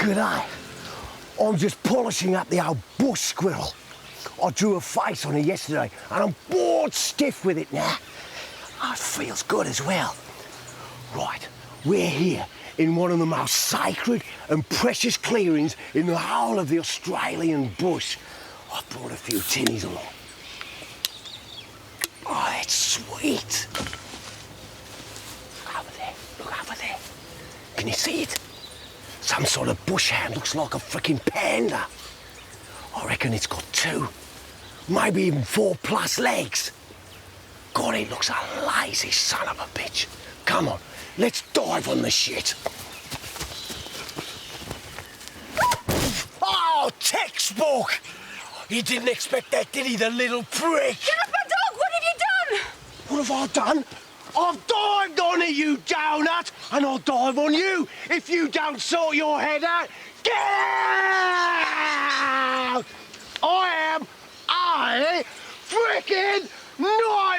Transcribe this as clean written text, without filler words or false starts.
G'day. I'm just polishing up the old bush squirrel. I drew a face on it yesterday and I'm bored stiff with it now. Oh, it feels good as well. Right, we're here in one of the most sacred and precious clearings in the whole of the Australian bush. I brought a few tinnies along. Oh, it's sweet. Look over there, look over there. Can you see it? Some sort of bush hound, looks like a freaking panda. I reckon it's got 2, maybe even 4+ legs. God, it looks a lazy son of a bitch. Come on, let's dive on the shit. Oh, textbook! He didn't expect that, did he, the little prick? Get off my dog! What have you done? What have I done? I've dived on it, you donut, and I'll dive on you if you don't sort your head out. Get out! I am a freaking knight!